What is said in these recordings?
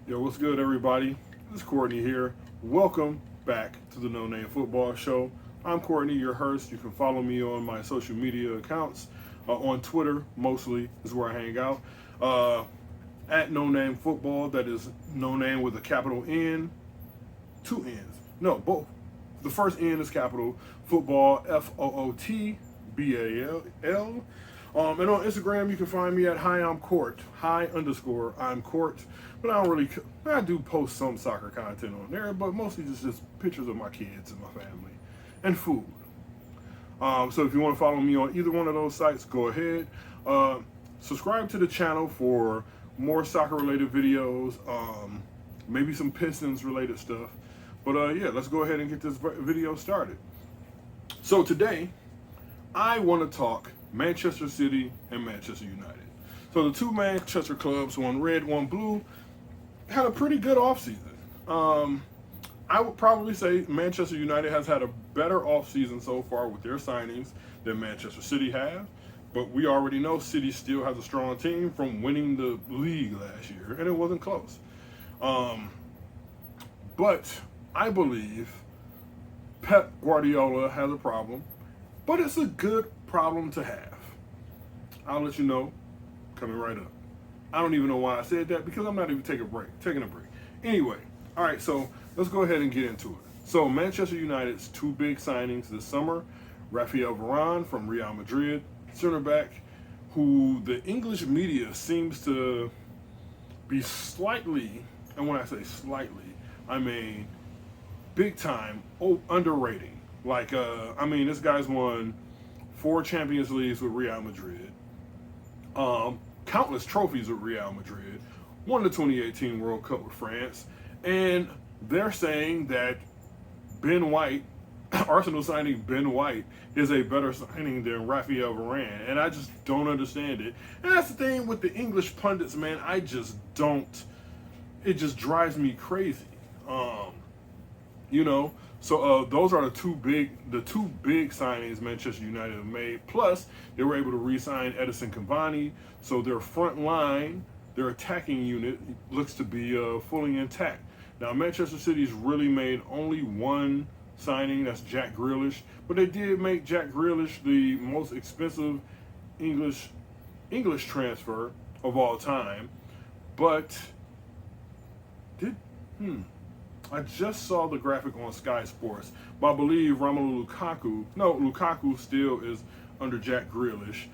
Yo, what's good, everybody? This is Courtney here. Welcome back to the No Name Football Show. I'm Courtney, your host. You can follow me on my social media accounts. On Twitter, mostly, is where I hang out. At No Name Football, that is No Name with a capital N, two N's. No, both. The first N is capital Football, FOOTBALL. And on Instagram, you can find me at Hi I'm Court, Hi_I'm Court. But I do post some soccer content on there, but mostly just pictures of my kids and my family and food. So if you want to follow me on either one of those sites, go ahead. Subscribe to the channel for more soccer related videos, maybe some Pistons related stuff. But yeah, let's go ahead and get this video started. So today, I want to talk Manchester City and Manchester United. So the two Manchester clubs, one red, one blue, had a pretty good offseason. I would probably say Manchester United has had a better offseason so far with their signings than Manchester City have. But we already know City still has a strong team from winning the league last year, and it wasn't close. But I believe Pep Guardiola has a problem, but it's a good problem to have. I'll let you know coming right up. I don't even know why I said that because I'm not even taking a break. Anyway, all right, so let's go ahead and get into it. So Manchester United's two big signings this summer: Rafael Varane from Real Madrid, center back, who the English media seems to be slightly, and when I say slightly, I mean big time underrating. Like, this guy's won 4 Champions Leagues with Real Madrid, countless trophies with Real Madrid, won the 2018 World Cup with France, and they're saying that Ben White, Arsenal signing Ben White, is a better signing than Rafael Varane, and I just don't understand it. And that's the thing with the English pundits, man. I just don't. It just drives me crazy. So those are the two big signings Manchester United have made. Plus, they were able to re-sign Edison Cavani, so their front line, their attacking unit, looks to be fully intact. Now, Manchester City's really made only one signing, that's Jack Grealish, but they did make Jack Grealish the most expensive English transfer of all time. But I just saw the graphic on Sky Sports, but I believe Lukaku still is under Jack Grealish.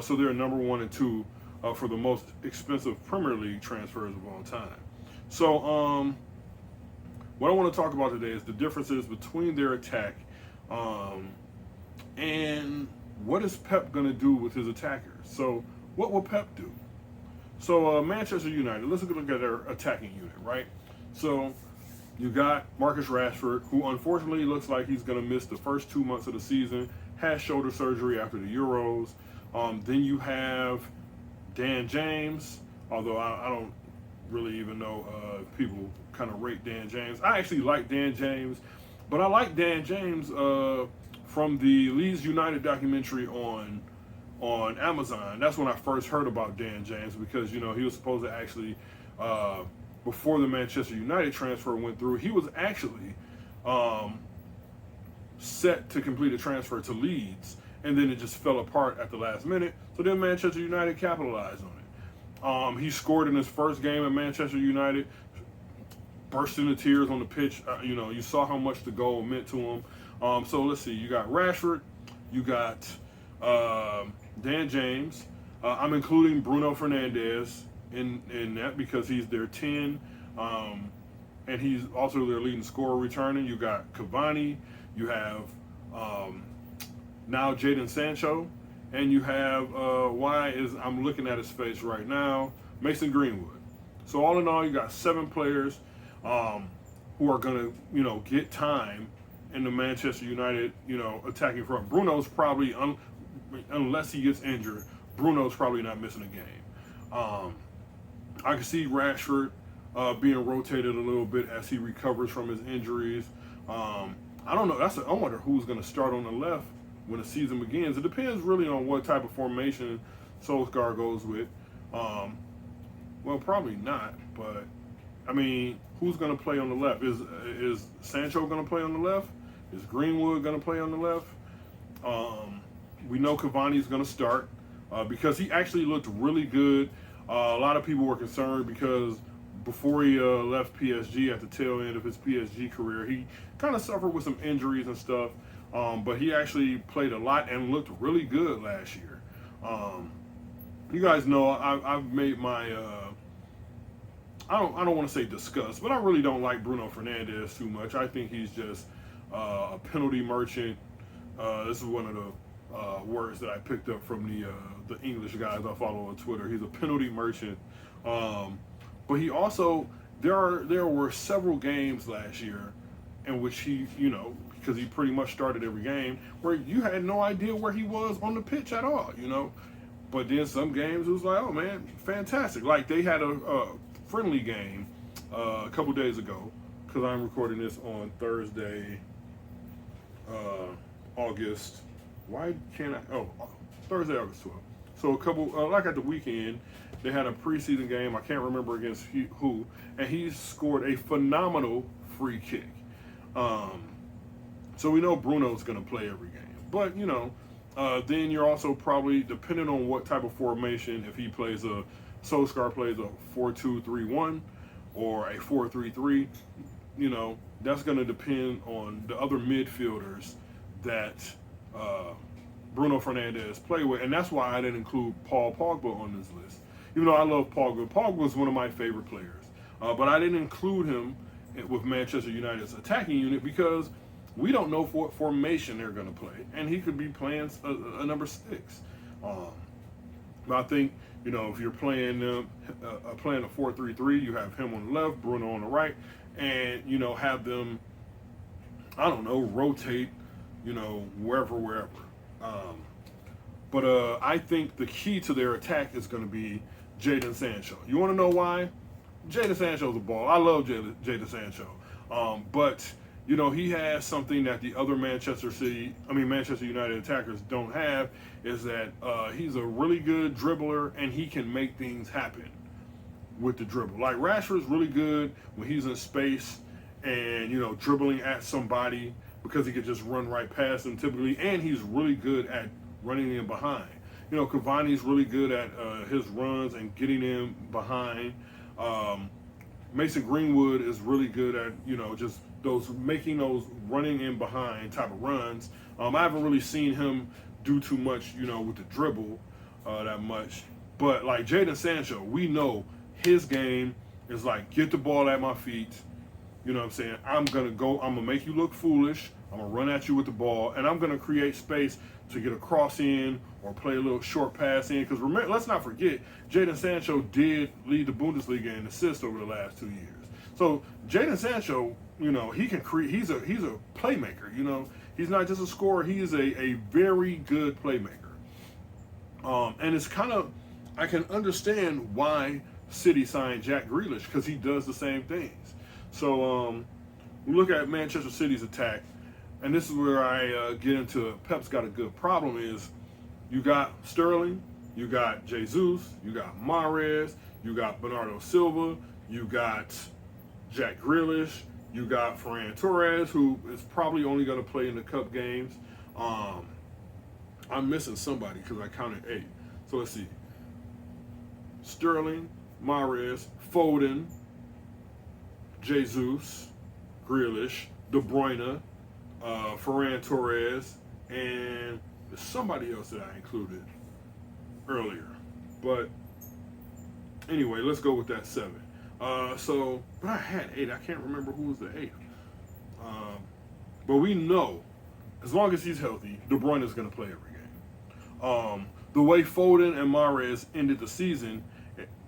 So they're number 1 and 2 for the most expensive Premier League transfers of all time. So what I want to talk about today is the differences between their attack and what is Pep going to do with his attackers. So what will Pep do? So Manchester United, let's look at their attacking unit, right? So you got Marcus Rashford, who unfortunately looks like he's going to miss the first 2 months of the season, has shoulder surgery after the Euros. Then you have Dan James, although I don't really even know if people kind of rate Dan James. I actually like Dan James, but I like Dan James from the Leeds United documentary on Amazon. That's when I first heard about Dan James because, he was supposed to actually... before the Manchester United transfer went through, he was actually set to complete a transfer to Leeds, and then it just fell apart at the last minute. So then Manchester United capitalized on it. He scored in his first game at Manchester United, burst into tears on the pitch. You saw how much the goal meant to him. So let's see. You got Rashford, you got Dan James. I'm including Bruno Fernandes in that because he's their 10, and he's also their leading scorer returning. You got Cavani, you have now Jadon Sancho, and you have I'm looking at his face right now, Mason Greenwood. So all in all, you got 7 players who are going to get time in the Manchester United attacking front. Bruno's probably unless he gets injured, Bruno's probably not missing a game. I can see Rashford being rotated a little bit as he recovers from his injuries. I don't know. I wonder who's going to start on the left when the season begins. It depends really on what type of formation Solskjaer goes with. Well, probably not, but I mean, who's going to play on the left? Is Sancho going to play on the left? Is Greenwood going to play on the left? We know Cavani's going to start because he actually looked really good. A lot of people were concerned because before he left PSG at the tail end of his PSG career, he kind of suffered with some injuries and stuff. But he actually played a lot and looked really good last year. You guys know I've made my I don't want to say disgust, but I really don't like Bruno Fernandes too much. I think he's just a penalty merchant. This is one of the words that I picked up from the English guys I follow on Twitter. He's a penalty merchant. But he also there were several games last year in which he, because he pretty much started every game, where you had no idea where he was on the pitch at all, But then some games it was like, oh man, fantastic. Like they had a friendly game a couple days ago, because I'm recording this on Thursday, August. Why can't I? Oh, Thursday, August 12th. So a couple, like at the weekend, they had a preseason game. I can't remember against who, and he scored a phenomenal free kick. So we know Bruno's going to play every game, but then you're also probably, depending on what type of formation, if he plays Solskjaer plays a 4-2-3-1 or a 4-3-3, that's going to depend on the other midfielders that Bruno Fernandes play with, and that's why I didn't include Paul Pogba on this list. Even though I love Pogba, Pogba's one of my favorite players, but I didn't include him with Manchester United's attacking unit because we don't know what formation they're going to play, and he could be playing a number 6. I think if you're playing a 4-3-3, you have him on the left, Bruno on the right, and have them, I don't know, rotate, wherever. But I think the key to their attack is going to be Jadon Sancho. You want to know why? Jadon Sancho's a ball. I love Jadon Sancho. But he has something that the other Manchester United attackers don't have, is that he's a really good dribbler and he can make things happen with the dribble. Like Rashford's really good when he's in space and, dribbling at somebody because he could just run right past them typically, and he's really good at running in behind. Cavani's really good at his runs and getting in behind. Mason Greenwood is really good at, just making those running in behind type of runs. I haven't really seen him do too much, with the dribble that much. But like Jadon Sancho, we know his game is like, get the ball at my feet. You know what I'm saying? I'm going to make you look foolish. I'm going to run at you with the ball, and I'm going to create space to get a cross in or play a little short pass in. Because remember, let's not forget, Jadon Sancho did lead the Bundesliga in assists over the last 2 years. So Jadon Sancho, he can create. He's a playmaker. He's not just a scorer. He is a very good playmaker. And it's kind of, I can understand why City signed Jack Grealish, because he does the same things. So we look at Manchester City's attack, and this is where I get into Pep's got a good problem. Is you got Sterling, you got Jesus, you got Mahrez, you got Bernardo Silva, you got Jack Grealish, you got Ferran Torres, who is probably only going to play in the cup games. I'm missing somebody because I counted 8. So let's see. Sterling, Mahrez, Foden, Jesus, Grealish, De Bruyne, Ferran Torres, and there's somebody else that I included earlier. But anyway, let's go with that 7. But I had 8. I can't remember who was the 8th. But we know, as long as he's healthy, De Bruyne is going to play every game. The way Foden and Mahrez ended the season,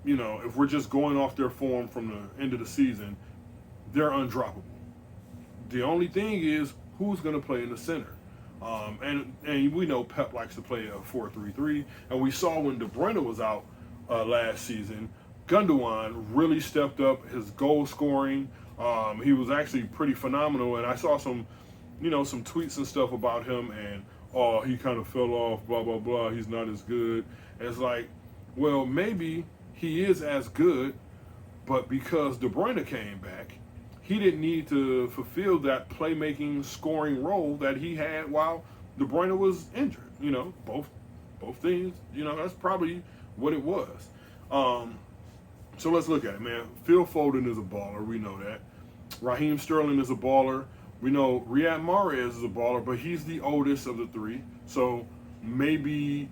if we're just going off their form from the end of the season, they're undroppable. The only thing is who's going to play in the center. And we know Pep likes to play a 4-3-3. And we saw when De Bruyne was out last season, Gundogan really stepped up his goal scoring. He was actually pretty phenomenal. And I saw some tweets and stuff about him, and he kind of fell off, blah, blah, blah. He's not as good. And it's like, well, maybe he is as good, But because De Bruyne came back, he didn't need to fulfill that playmaking, scoring role that he had while De Bruyne was injured. Both things. That's probably what it was. So let's look at it, man. Phil Foden is a baller. We know that. Raheem Sterling is a baller. We know Riyad Mahrez is a baller, but he's the oldest of the three. So maybe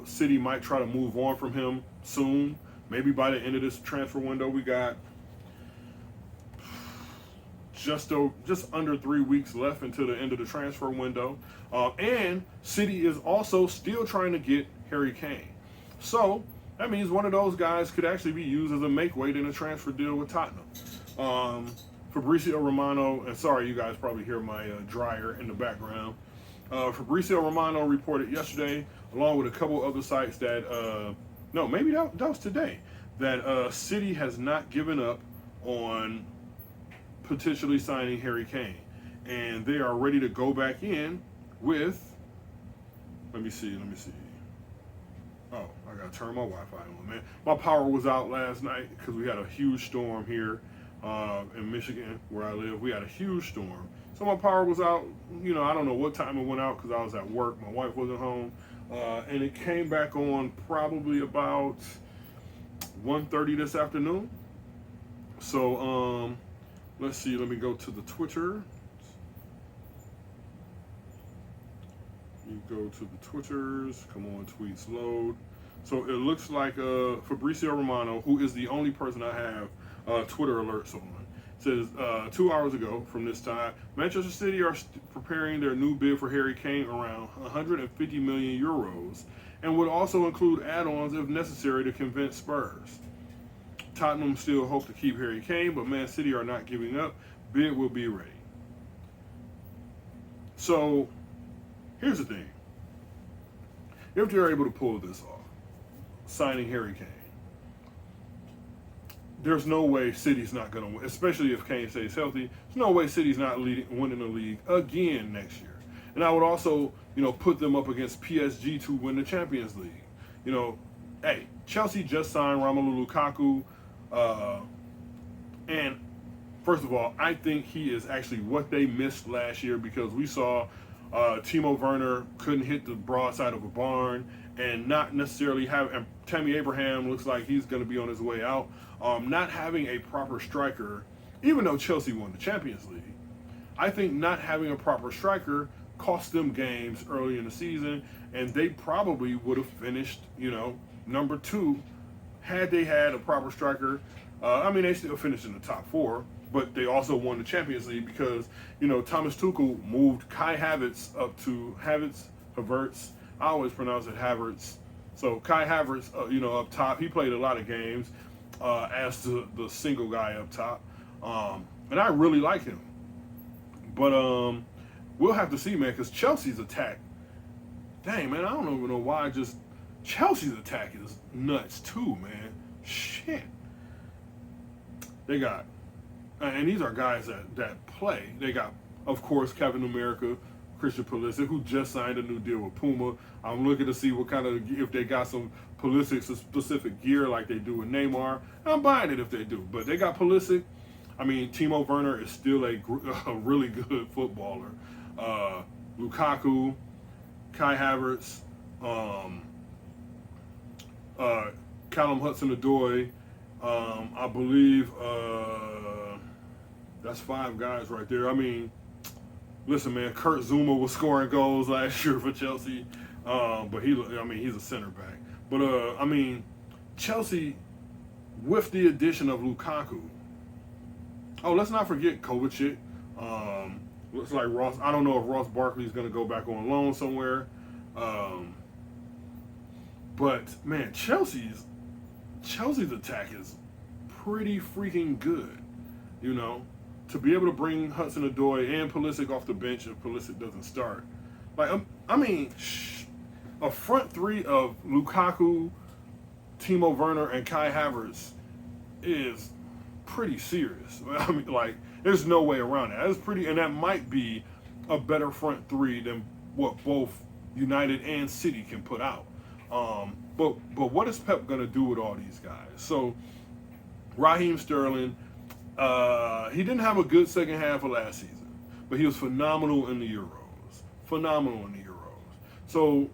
City might try to move on from him soon. Maybe by the end of this transfer window, we got just under 3 weeks left until the end of the transfer window. And City is also still trying to get Harry Kane. So that means one of those guys could actually be used as a make-weight in a transfer deal with Tottenham. Fabrizio Romano, and sorry, you guys probably hear my dryer in the background. Fabrizio Romano reported yesterday, along with a couple other sites, that no, maybe that was today, that City has not given up on potentially signing Harry Kane, and they are ready to go back in with. Let me see. Oh, I gotta turn my Wi-Fi on, man. My power was out last night because we had a huge storm here in Michigan, where I live. We had a huge storm, so my power was out. I don't know what time it went out because I was at work. My wife wasn't home, and it came back on probably about 1:30 this afternoon. So let's see. Let me go to the Twitter. You go to the Twitters. Come on, tweets load. So it looks like Fabrizio Romano, who is the only person I have Twitter alerts on, says 2 hours ago from this time, Manchester City are preparing their new bid for Harry Kane around 150 million euros, and would also include add-ons if necessary to convince Spurs. Tottenham still hope to keep Harry Kane, but Man City are not giving up. Bid will be ready. So here's the thing. If they're able to pull this off, signing Harry Kane, there's no way City's not going to win, especially if Kane stays healthy. There's no way City's not winning the league again next year. And I would also, put them up against PSG to win the Champions League. Hey, Chelsea just signed Romelu Lukaku. And first of all, I think he is actually what they missed last year, because we saw Timo Werner couldn't hit the broadside of a barn, and not necessarily and Tammy Abraham looks like he's going to be on his way out. Not having a proper striker, even though Chelsea won the Champions League, I think not having a proper striker cost them games early in the season, and they probably would have finished, number 2 had they had a proper striker. They still finished in the top 4, but they also won the Champions League because, Thomas Tuchel moved Kai Havertz up to Havertz. I always pronounce it Havertz. So Kai Havertz, up top. He played a lot of games as the single guy up top. And I really like him. But we'll have to see, man, because Chelsea's attack, dang, man, I don't even know why. Chelsea's attack is nuts too, man. Shit. They got, and these are guys that play. They got, of course, Captain America, Christian Pulisic, who just signed a new deal with Puma. I'm looking to see what kind of, if they got some Pulisic-specific gear like they do with Neymar. I'm buying it if they do. But they got Pulisic. Timo Werner is still a really good footballer. Lukaku, Kai Havertz, Callum Hudson-Odoi. I believe that's 5 guys right there. Listen, man, Kurt Zuma was scoring goals last year for Chelsea, but he's a center back. But Chelsea, with the addition of Lukaku. Oh, let's not forget Kovacic. Looks like Ross. I don't know if Ross Barkley is going to go back on loan somewhere. But man, Chelsea's attack is pretty freaking good. To be able to bring Hudson-Odoi and Pulisic off the bench if Pulisic doesn't start. A front 3 of Lukaku, Timo Werner, and Kai Havertz is pretty serious. There's no way around that. That's pretty, and that might be a better front 3 than what both United and City can put out. But what is Pep going to do with all these guys? So Raheem Sterling, he didn't have a good second half of last season, but he was phenomenal in the Euros. Phenomenal in the Euros. So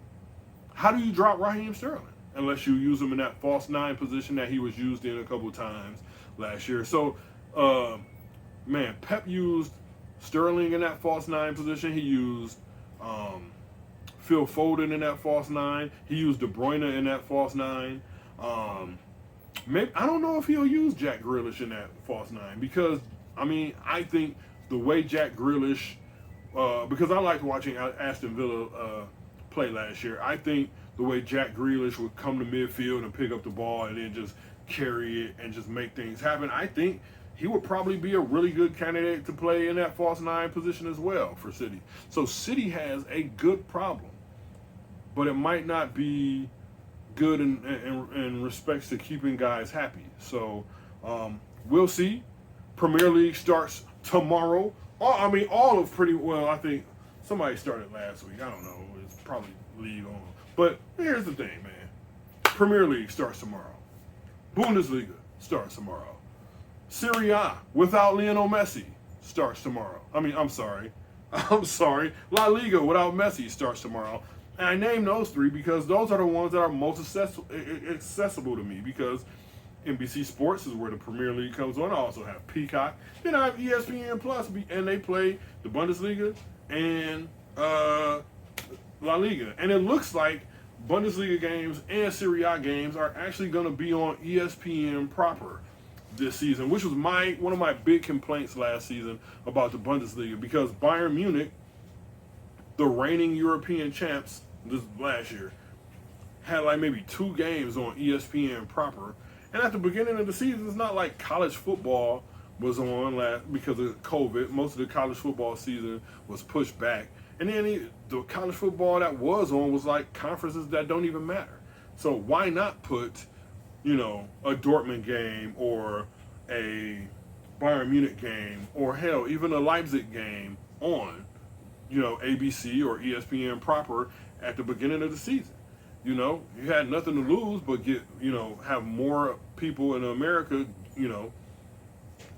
how do you drop Raheem Sterling? Unless you use him in that false nine position that he was used in a couple of times last year. So, man, Pep used Sterling in that false nine position. He used Phil Foden in that false nine. He used De Bruyne in that false nine. Maybe, I don't know if he'll use Jack Grealish in that false nine because, I mean, I think the way Jack Grealish, because I liked watching Aston Villa play last year, I think the way Jack Grealish would come to midfield and pick up the ball and then just carry it and just make things happen, I think he would probably be a really good candidate to play in that false nine position as well for City. So City has a good problem, but it might not be good in respects to keeping guys happy. So we'll see. Premier League starts tomorrow. All of pretty well. I think somebody started last week. I don't know. It's probably league on. But here's the thing, man. Premier League starts tomorrow. Bundesliga starts tomorrow. Serie A without Lionel Messi starts tomorrow. I'm sorry. La Liga without Messi starts tomorrow. And I name those three because those are the ones that are most accessible to me because NBC Sports is where the Premier League comes on. I also have Peacock. Then I have ESPN Plus, and they play the Bundesliga and La Liga. And it looks like Bundesliga games and Serie A games are actually going to be on ESPN proper this season, which was one of my big complaints last season about the Bundesliga because Bayern Munich, the reigning European champs this last year, had like maybe 2 games on ESPN proper. And at the beginning of the season, it's not like college football was on because of COVID. Most of the college football season was pushed back. And then the college football that was on was like conferences that don't even matter. So why not put, a Dortmund game or a Bayern Munich game or hell, even a Leipzig game on, ABC or ESPN proper at the beginning of the season? You had nothing to lose but have more people in America,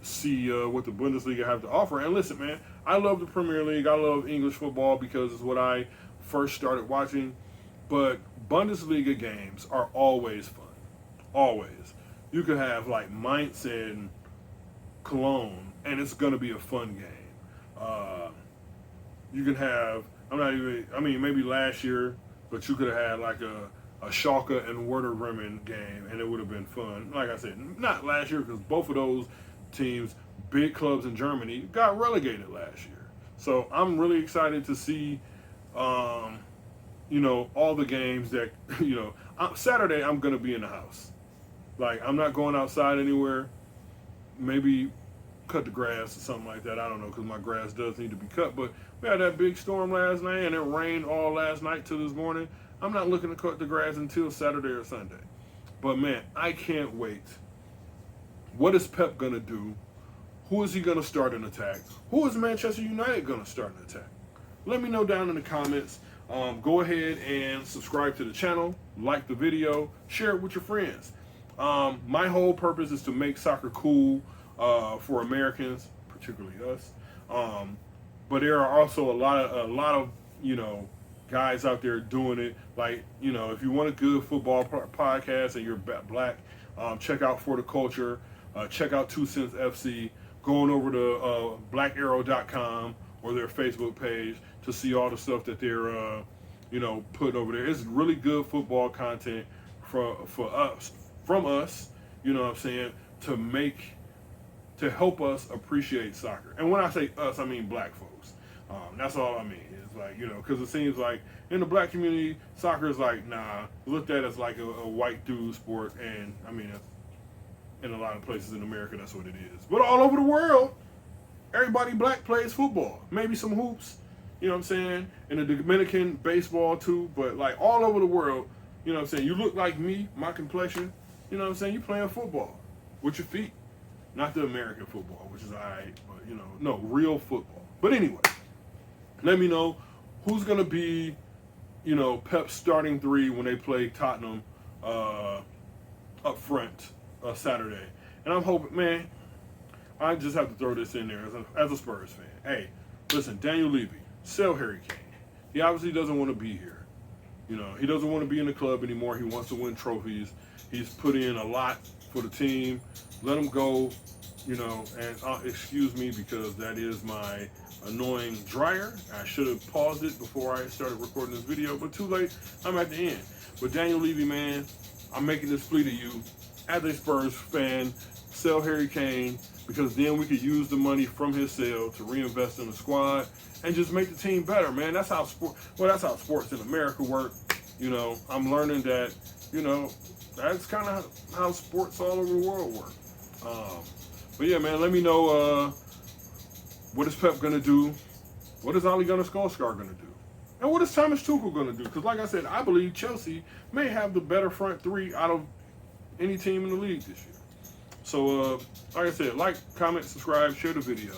see what the Bundesliga have to offer. And listen, man, I love the Premier League. I love English football because it's what I first started watching. But Bundesliga games are always fun. Always. You could have like Mainz and Cologne, and it's going to be a fun game. You can have, maybe last year, but you could have had like a Schalke and Werder Bremen game, and it would have been fun. Like I said, not last year because both of those teams, big clubs in Germany, got relegated last year. So I'm really excited to see, all the games that, Saturday I'm going to be in the house. Like, I'm not going outside anywhere. Maybe cut the grass or something like that. I don't know, because my grass does need to be cut. But we had that big storm last night, and it rained all last night till this morning. I'm not looking to cut the grass until Saturday or Sunday. But, man, I can't wait. What is Pep going to do? Who is he going to start an attack? Who is Manchester United going to start an attack? Let me know down in the comments. Go ahead and subscribe to the channel, like the video, share it with your friends. My whole purpose is to make soccer cool for Americans, particularly us. But there are also a lot of guys out there doing it. Like, if you want a good football podcast and you're black, check out For the Culture. Check out 2 Cents FC. Going over to blackarrow.com or their Facebook page to see all the stuff that they're putting over there. It's really good football content from us, to help us appreciate soccer. And when I say us, I mean black folks. That's all I mean. It's like, because it seems like in the black community, soccer is like, looked at as like a white dude sport. And I mean, in a lot of places in America, that's what it is. But all over the world, everybody black plays football. Maybe some hoops, in the Dominican, baseball too. But like all over the world, you look like me, my complexion, you playing football with your feet. Not the American football, which is all right, but, no, real football. But anyway, let me know who's going to be, Pep's starting 3 when they play Tottenham up front Saturday. And I'm hoping, man, I just have to throw this in there as a Spurs fan. Hey, listen, Daniel Levy, sell Harry Kane. He obviously doesn't want to be here. You know, he doesn't want to be in the club anymore. He wants to win trophies. He's put in a lot for the team. Let him go, you know, and excuse me because that is my annoying dryer. I should have paused it before I started recording this video, but too late. I'm at the end. But Daniel Levy, man, I'm making this plea to you as a Spurs fan. Sell Harry Kane, because then we could use the money from his sale to reinvest in the squad and just make the team better, man. That's how that's how sports in America work. You know, I'm learning that, you know, that's kind of how sports all over the world work. But yeah, man, let me know what is Pep gonna do? What is Ole Gunnar Solskjaer gonna do? And what is Thomas Tuchel gonna do? Because like I said, I believe Chelsea may have the better front three out of any team in the league this year. So, like I said, like, comment, subscribe, share the video.